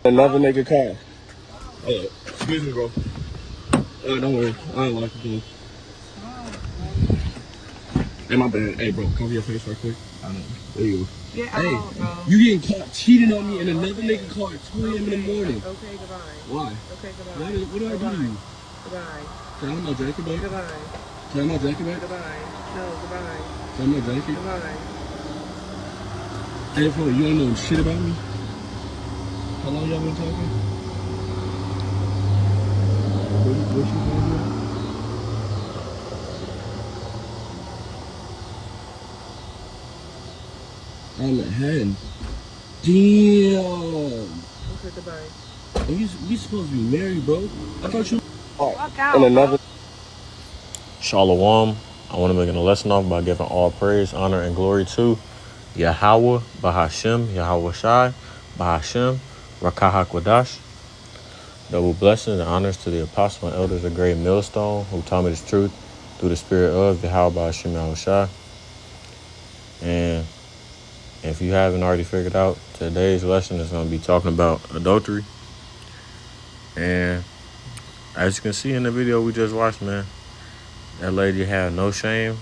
Another nigga car. Excuse me, bro. Don't worry. I don't like it. Hey, my bad. Hey, bro, cover your face right quick. I know. There you go. Get hey, out, bro. You getting caught cheating on me and another nigga car at 2 a.m. in the morning. Okay, goodbye. Why? Okay, goodbye. What do I do to you? Goodbye. Can I have my jacket back? Goodbye. Can I have my jacket back? Goodbye. No, goodbye. Can I have my jacket? Goodbye. Hey, bro, you ain't know shit about me? How long y'all been talking? What you talking about? I'm at hand. Damn. Okay, goodbye. We supposed to be married, bro. I thought you. Fuck out, bro. Shalom. I want to make a lesson off by giving all praise, honor, and glory to Yahweh, Bahashem, Yahweh Shai, Bahashem, Rakah HaKodash. Double blessings and honors to the apostle and elders of Great Millstone who taught me this truth through the spirit of Yahweh, Bahashem, Yahweh Shai. And if you haven't already figured out, today's lesson is going to be talking about adultery. And as you can see in the video we just watched, man, that lady had no shame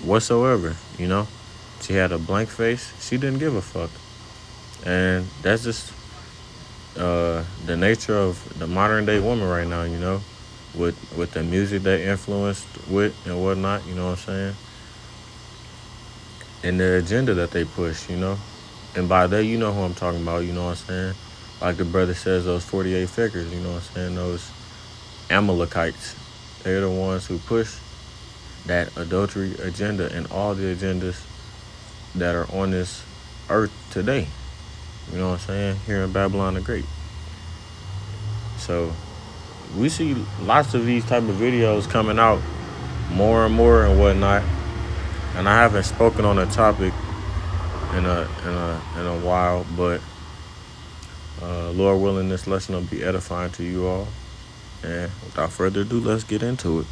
whatsoever, you know. She had a blank face. She didn't give a fuck. And that's just the nature of the modern day woman right now, you know, with the music they influenced with and whatnot, you know what I'm saying? And the agenda that they push, you know. And by that, you know who I'm talking about, you know what I'm saying? Like the brother says, those 48 figures, you know what I'm saying? Those Amalekites. They're the ones who push that adultery agenda and all the agendas that are on this earth today. You know what I'm saying? Here in Babylon the Great. So we see lots of these type of videos coming out more and more and whatnot. And I haven't spoken on the topic in a while, but Lord willing, this lesson will be edifying to you all. And without further ado, let's get into it.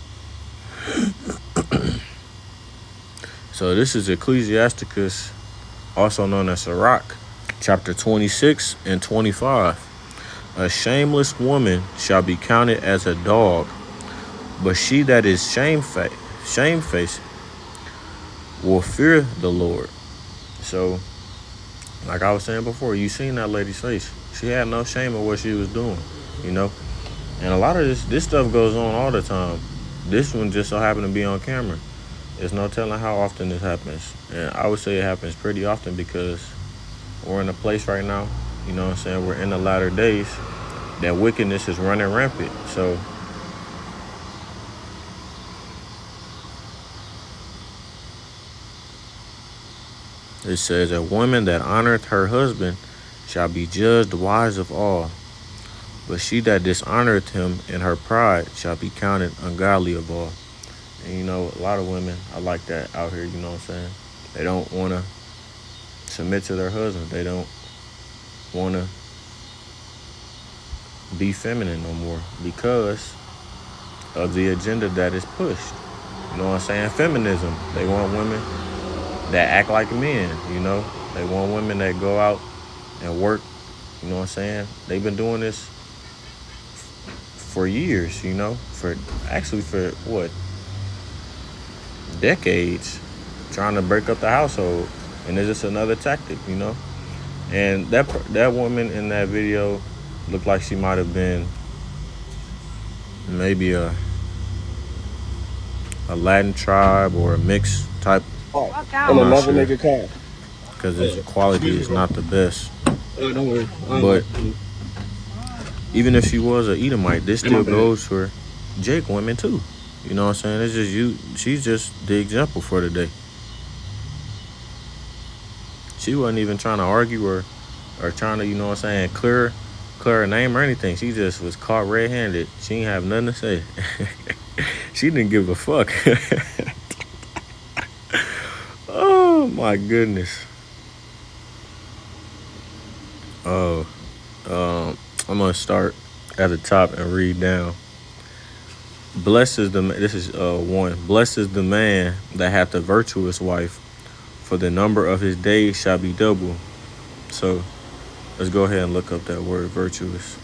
So this is Ecclesiasticus, also known as Sirach, chapter 26 and 25. A shameless woman shall be counted as a dog, but she that is shamefaced will fear the Lord. So, like I was saying before, you seen that lady's face. She had no shame of what she was doing, you know. And a lot of this stuff goes on all the time. This one just so happened to be on camera. There's no telling how often this happens. And I would say it happens pretty often because we're in a place right now, you know what I'm saying, we're in the latter days, that wickedness is running rampant. So it says, a woman that honoreth her husband shall be judged wise of all, but she that dishonoreth him in her pride shall be counted ungodly of all. And you know, a lot of women are like that out here, you know what I'm saying? They don't want to submit to their husband. They don't want to be feminine no more because of the agenda that is pushed. You know what I'm saying? Feminism. They want women that act like men, you know? They want women that go out and work, you know what I'm saying? They've been doing this for years, you know? For what? Decades, trying to break up the household. And it's just another tactic, you know? And that woman in that video looked like she might have been maybe a Latin tribe or a mixed type. And another nigga car. Because its quality is not the best. Don't worry. But even if she was an Edomite, this still goes for Jake women too. You know what I'm saying? It's just you. She's just the example for today. She wasn't even trying to argue or trying to, you know what I'm saying, clear her name or anything. She just was caught red-handed. She didn't have nothing to say. She didn't give a fuck. Oh my goodness. I'm gonna start at the top and read down. Blessed is the man that hath a virtuous wife, for the number of his days shall be double. So Let's go ahead and look up that word virtuous.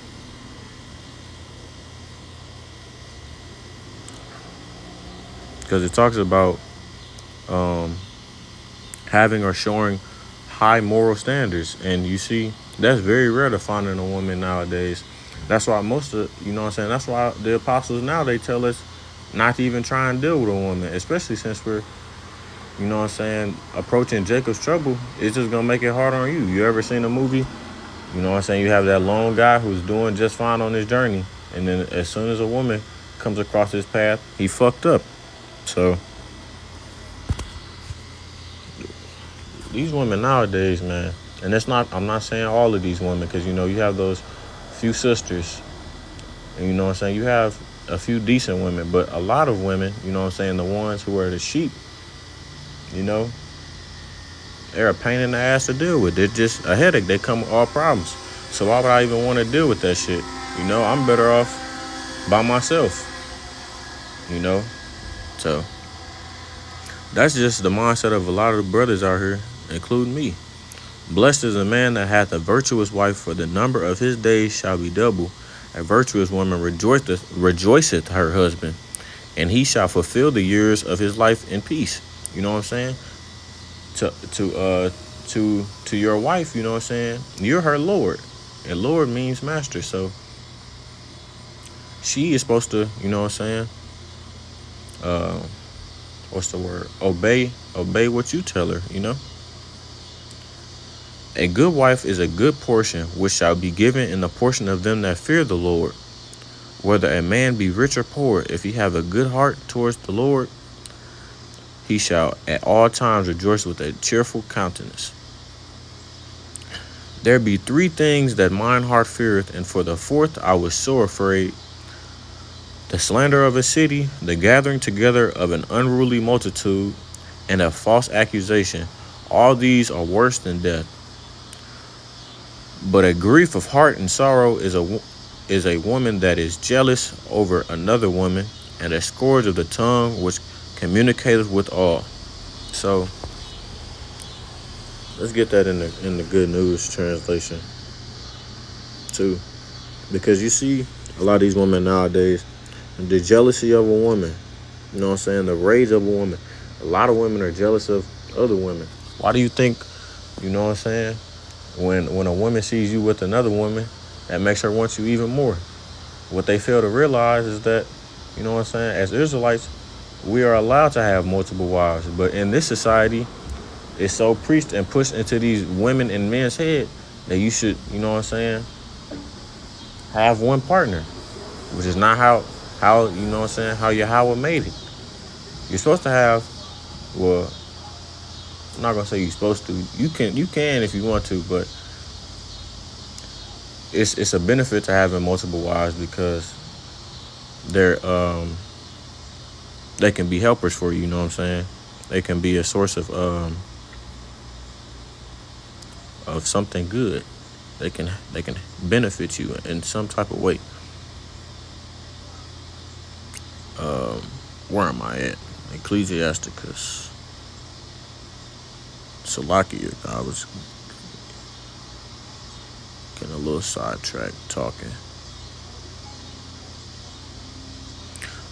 Because it talks about um, having or showing high moral standards. And you see, that's very rare to find in a woman nowadays. That's why most of, you know what I'm saying? That's why the apostles now, they tell us not to even try and deal with a woman, especially since we're, you know what I'm saying, approaching Jacob's trouble. It's just going to make it hard on you. You ever seen a movie? You know what I'm saying? You have that lone guy who's doing just fine on his journey. And then as soon as a woman comes across his path, he fucked up. So these women nowadays, man, and it's not, I'm not saying all of these women, because, you know, you have those few sisters, and, you know what I'm saying, you have a few decent women, but a lot of women, you know what I'm saying, the ones who are the sheep, you know, they're a pain in the ass to deal with. They're just a headache. They come with all problems. So why would I even want to deal with that shit? You know, I'm better off by myself, you know. So that's just the mindset of a lot of the brothers out here, including me. Blessed is a man that hath a virtuous wife, for the number of his days shall be double. A virtuous woman rejoiceth her husband, and he shall fulfill the years of his life in peace. You know what I'm saying? To your wife, you know what I'm saying? You're her Lord. And Lord means master. So she is supposed to, you know what I'm saying? What's the word? Obey what you tell her, you know? A good wife is a good portion, which shall be given in the portion of them that fear the Lord. Whether a man be rich or poor, if he have a good heart towards the Lord, he shall at all times rejoice with a cheerful countenance. There be three things that mine heart feareth, and for the fourth I was so afraid: the slander of a city, the gathering together of an unruly multitude, and a false accusation. All these are worse than death. But a grief of heart and sorrow is a woman that is jealous over another woman, and a scourge of the tongue which communicateth with all. So let's get that in the Good News translation too, because you see a lot of these women nowadays, the jealousy of a woman, you know what I'm saying, the rage of a woman. A lot of women are jealous of other women. Why do you think, you know what I'm saying, when a woman sees you with another woman, that makes her want you even more? What they fail to realize is that, you know what I'm saying, as Israelites, we are allowed to have multiple wives. But in this society, it's so preached and pushed into these women and men's head that you should, you know what I'm saying, have one partner, which is not how you know what I'm saying, how Yahweh made it. You're supposed to have, well, I'm not gonna say you're supposed to. You can if you want to, but it's a benefit to having multiple wives, because they can be helpers for you. You know what I'm saying? They can be a source of something good. They can benefit you in some type of way. Where am I at? Ecclesiasticus. Salakia. I was getting a little sidetracked talking.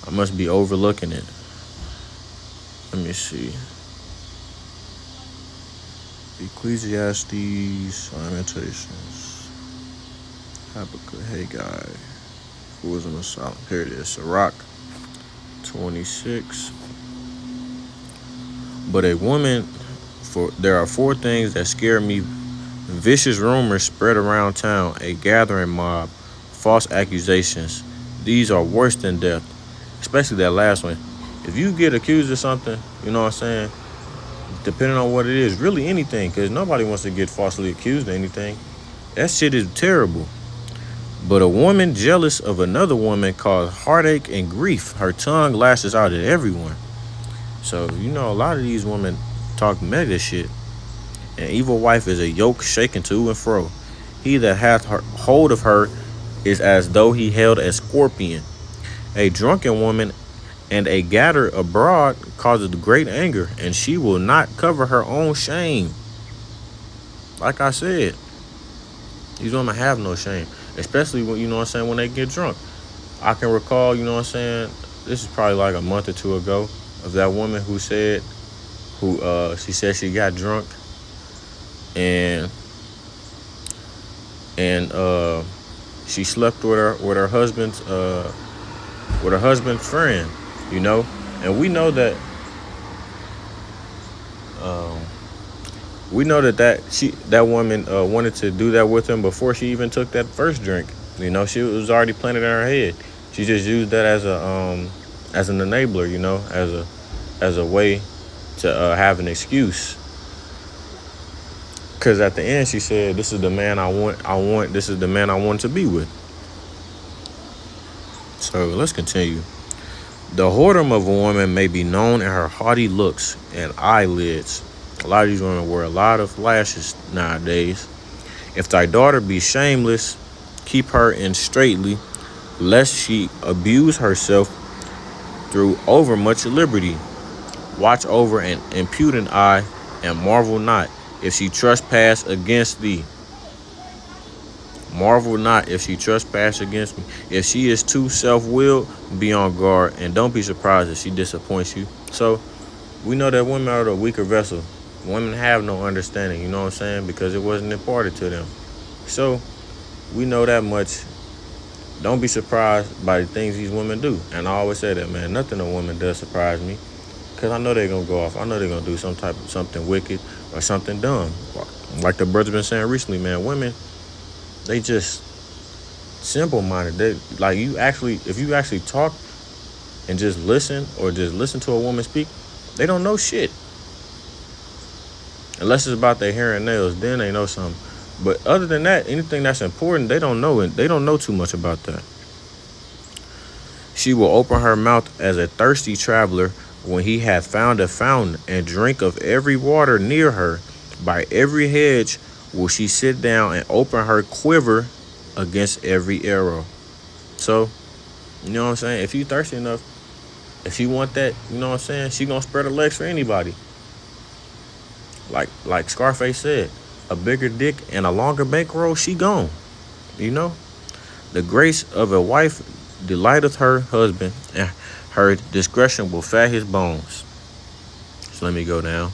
I must be overlooking it. Let me see. Ecclesiastes, Lamentations, Habakkuk, Haggai, who was in the silent. Here it is. Sirach 26. But a woman, there are four things that scare me: vicious rumors spread around town, a gathering mob, false accusations. These are worse than death. Especially that last one. If you get accused of something, you know what I'm saying, depending on what it is, really anything, because nobody wants to get falsely accused of anything. That shit is terrible. But a woman jealous of another woman causes heartache and grief. Her tongue lashes out at everyone. So, you know, a lot of these women talk mega shit. An evil wife is a yoke shaken to and fro. He that hath hold of her is as though he held a scorpion. A drunken woman and a gatherer abroad causes great anger, and she will not cover her own shame. Like I said, These women have no shame, especially when, you know what I'm saying, when they get drunk. I can recall, you know what I'm saying, this is probably like a month or two ago, of that woman who said, she said she got drunk and and she slept with her husband's friend, you know, and um, we know that woman wanted to do that with him before she even took that first drink. You know, she was already planted in her head. She just used that as an enabler, you know, as a way to have an excuse. Because at the end, she said, "This is the man I want. This is the man I want to be with." So let's continue. The whoredom of a woman may be known in her haughty looks and eyelids. A lot of these women wear a lot of lashes nowadays. If thy daughter be shameless, keep her in straitly, lest she abuse herself through overmuch liberty. Watch over an impudent eye, and marvel not if she trespass against thee. Marvel not if she trespass against me. If she is too self-willed, be on guard, and don't be surprised if she disappoints you. So we know that women are the weaker vessel. Women have no understanding, you know what I'm saying, because it wasn't imparted to them. So we know that much. Don't be surprised by the things these women do. And I always say that, man, nothing a woman does surprise me, because I know they're going to go off. I know they're going to do something wicked or something dumb. Like the brother's been saying recently, man, women, they just simple-minded. They like, if you actually talk and just listen, or just listen to a woman speak, they don't know shit. Unless it's about their hair and nails, then they know something. But other than that, anything that's important, they don't know it. They don't know too much about that. She will open her mouth as a thirsty traveler when he hath found a fountain, and drink of every water near her. By every hedge will she sit down, and open her quiver against every arrow. So, you know what I'm saying? If you thirsty enough, if she want that, you know what I'm saying, she gonna spread her legs for anybody. Like Scarface said, a bigger dick and a longer bankroll, she gone. You know? The grace of a wife delighteth her husband, and her discretion will fat his bones. So let me go down.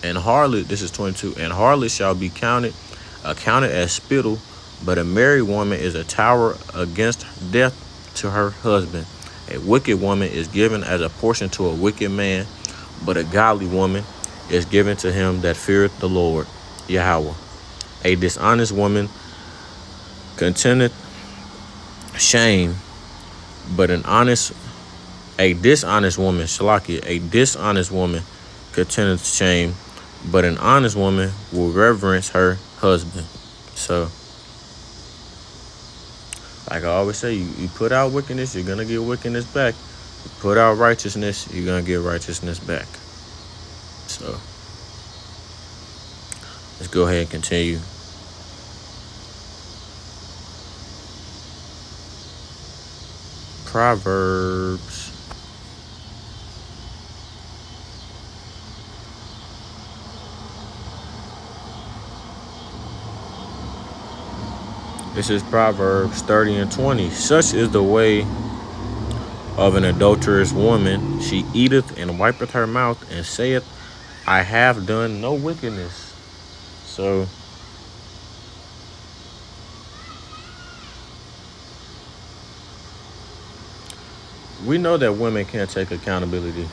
And harlot, this is 22, and harlot shall be accounted as spittle, but a married woman is a tower against death to her husband. A wicked woman is given as a portion to a wicked man, but a godly woman is given to him that feareth the Lord, Yahweh. A dishonest woman contendeth shame, but a dishonest woman contendeth shame, but an honest woman will reverence her husband. So, like I always say, you put out wickedness, you're going to get wickedness back. You put out righteousness, you're going to get righteousness back. So, let's go ahead and continue. Proverbs. This is Proverbs 30 and 20. Such is the way of an adulterous woman. She eateth and wipeth her mouth, and saith, I have done no wickedness. So, we know that women can't take accountability.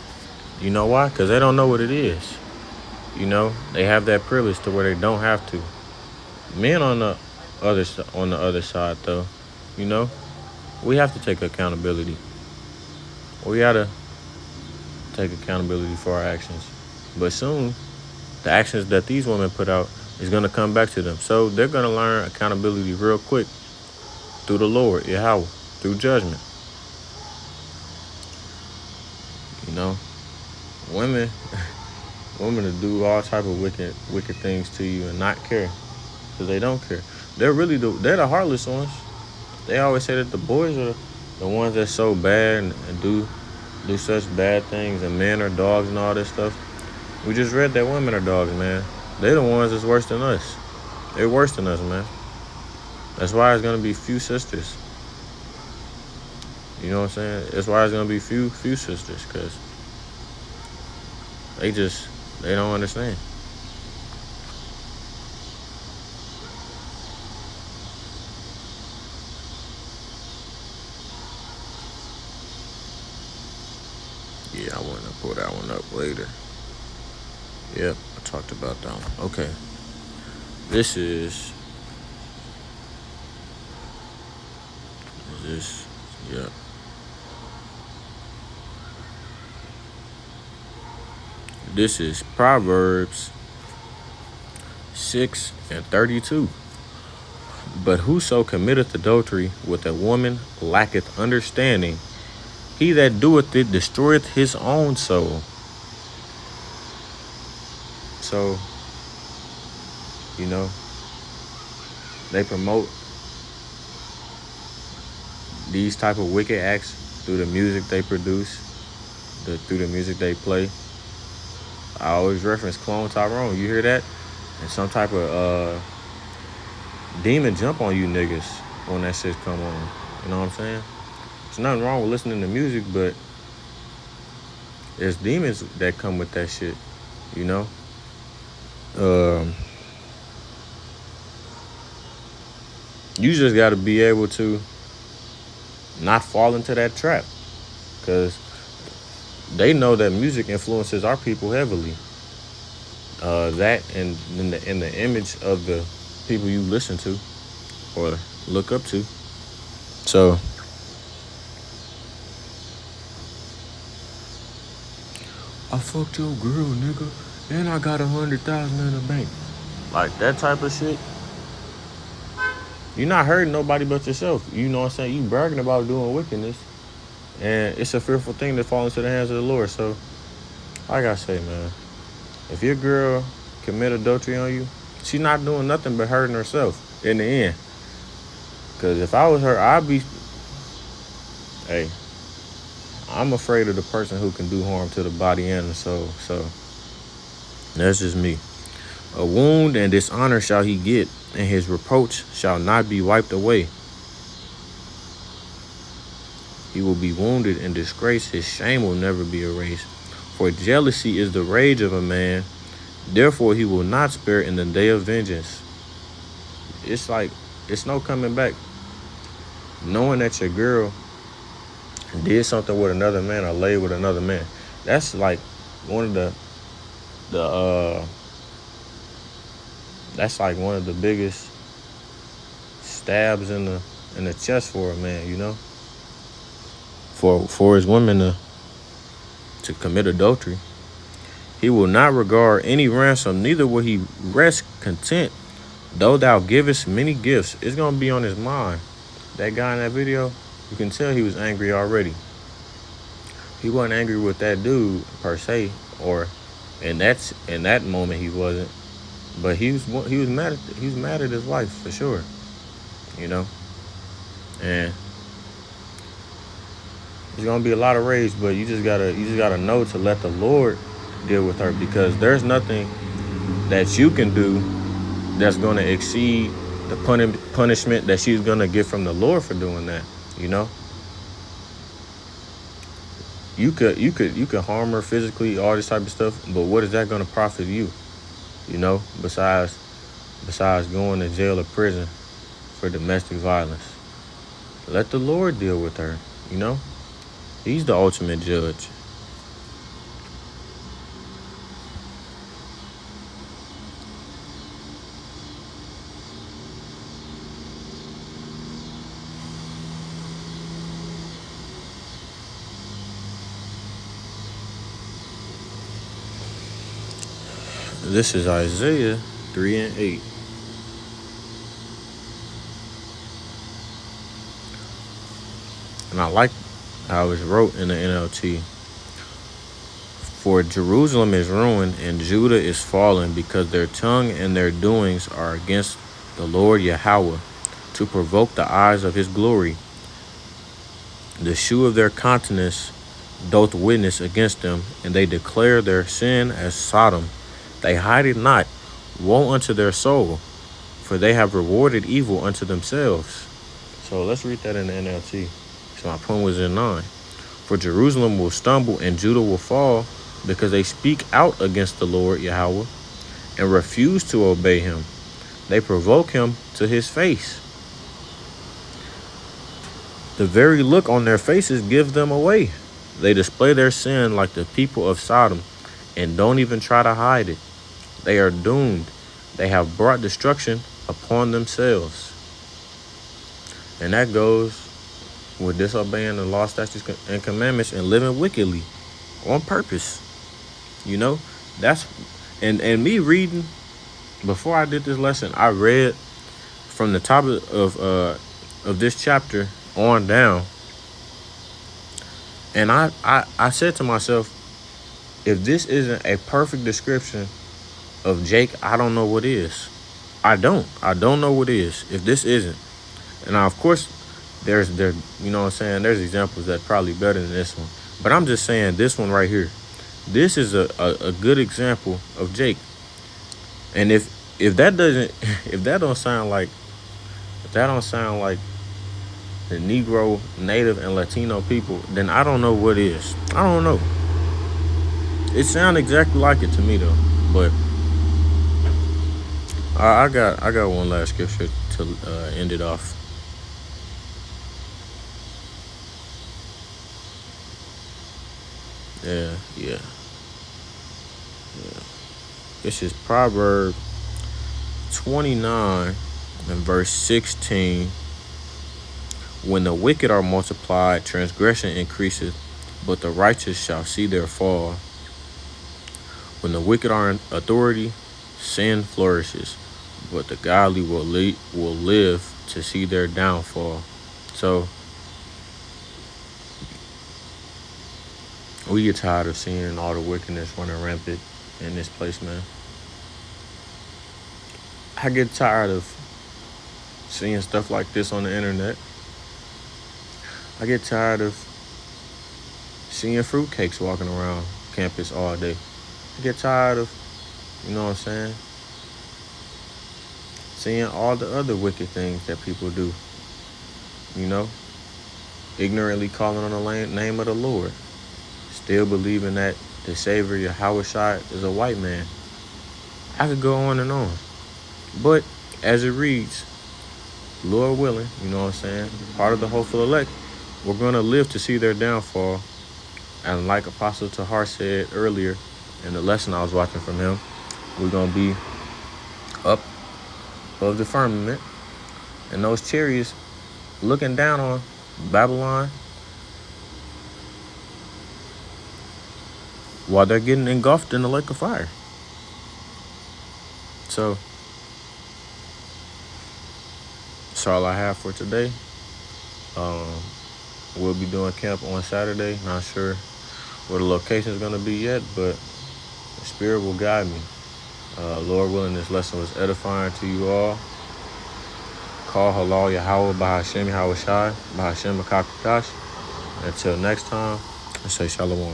You know why? Because they don't know what it is. You know, they have that privilege to where they don't have to. Men on the other side, though, you know, we have to take accountability. We gotta take accountability for our actions. But soon, the actions that these women put out is gonna come back to them. So they're gonna learn accountability real quick through the Lord, Yahweh, through judgment. You know, women will do all type of wicked things to you and not care, because they don't care. They're the heartless ones. They always say that the boys The ones that's so bad and do such bad things, and men are dogs and all this stuff. We just read that women are dogs, man. They're the ones that's worse than us. They're worse than us, man. That's why it's gonna be few sisters. You know what I'm saying? That's why it's gonna be few sisters, cause they don't understand. Yeah, I want to pull that one up later. Yep, I talked about that one. Okay. This is this. Yep. This is Proverbs 6:32. But whoso committeth adultery with a woman lacketh understanding. He that doeth it destroyeth his own soul. So, you know, they promote these type of wicked acts through the music they produce, through the music they play. I always reference Clone Tyrone. You hear that? And some type of demon jump on you niggas when that shit come on. You know what I'm saying? There's nothing wrong with listening to music, but there's demons that come with that shit. You know? You just got to be able to not fall into that trap, because they know that music influences our people heavily. That and in the image of the people you listen to or look up to. So I fucked your girl, nigga, and I got 100,000 in the bank. Like that type of shit. You're not hurting nobody but yourself. You know what I'm saying? You bragging about doing wickedness, and it's a fearful thing to fall into the hands of the Lord. So, like I say, man, if your girl commit adultery on you, she's not doing nothing but hurting herself in the end. Because if I was her, I'd be, hey, I'm afraid of the person who can do harm to the body and the soul. So, that's just me. A wound and dishonor shall he get, and his reproach shall not be wiped away. He will be wounded and disgraced. His shame will never be erased. For jealousy is the rage of a man. Therefore, he will not spare in the day of vengeance. It's like, it's no coming back. Knowing that your girl did something with another man or laid with another man, that's like one of the that's like one of the biggest stabs in the chest for a man, you know? For his women to commit adultery. He will not regard any ransom, neither will he rest content, though thou givest many gifts. It's gonna be on his mind. That guy in that video, you can tell he was angry already. He wasn't angry with that dude per se, or in that moment he wasn't. But he was mad at his wife for sure, you know. And there's gonna be a lot of rage, but you just gotta know to let the Lord deal with her, because there's nothing that you can do that's gonna exceed the punishment that she's gonna get from the Lord for doing that, you know. You could harm her physically, all this type of stuff, but what is that gonna profit you? You know, besides going to jail or prison for domestic violence. Let the Lord deal with her, you know? He's the ultimate judge. This is Isaiah 3:8. And I like how it's wrote in the NLT. For Jerusalem is ruined and Judah is fallen, because their tongue and their doings are against the Lord Yahweh, to provoke the eyes of his glory. The shoe of their countenance doth witness against them, and they declare their sin as Sodom. They hide it not. Woe unto their soul, for they have rewarded evil unto themselves. So let's read that in the NLT. So my point was in 9. For Jerusalem will stumble and Judah will fall, because they speak out against the Lord Yahweh and refuse to obey him. They provoke him to his face. The very look on their faces gives them away. They display their sin like the people of Sodom and don't even try to hide it. They are doomed. They have brought destruction upon themselves. And that goes with disobeying the law, statutes, and commandments and living wickedly on purpose. You know, that's and me reading before I did this lesson, I read from the top of this chapter on down. And I said to myself, if this isn't a perfect description of Jake, I don't know what is. I don't know what is if this isn't. And now, of course, there's you know what I'm saying, there's examples that probably better than this one. But I'm just saying this one right here. This is a good example of Jake. And if that doesn't if that don't sound like the Negro, Native, and Latino people, then I don't know what is. I don't know. It sounds exactly like it to me though. But I got one last scripture to end it off. Yeah. This is Proverbs 29 and verse 16. When the wicked are multiplied, transgression increaseth, but the righteous shall see their fall. When the wicked are in authority, sin flourishes, but the godly will live to see their downfall. So we get tired of seeing all the wickedness running rampant in this place, man. I get tired of seeing stuff like this on the internet. I get tired of seeing fruitcakes walking around campus all day. I get tired of, you know what I'm saying, seeing all the other wicked things that people do. You know, ignorantly calling on the name of the Lord. Still believing that the Savior, Yahweh is a white man. I could go on and on. But as it reads, Lord willing, you know what I'm saying, part of the hopeful elect, we're going to live to see their downfall. And like Apostle Tahar said earlier in the lesson I was watching from him, we're going to be up above the firmament, and those chariots looking down on Babylon while they're getting engulfed in the lake of fire. So that's all I have for today. We'll be doing camp on Saturday. Not sure where the location is going to be yet, but the Spirit will guide me. Lord willing, this lesson was edifying to you all. Call halal Yahweh Bahashem Yahweh Shai Bahashem Makakodash. Until next time, I say shalom.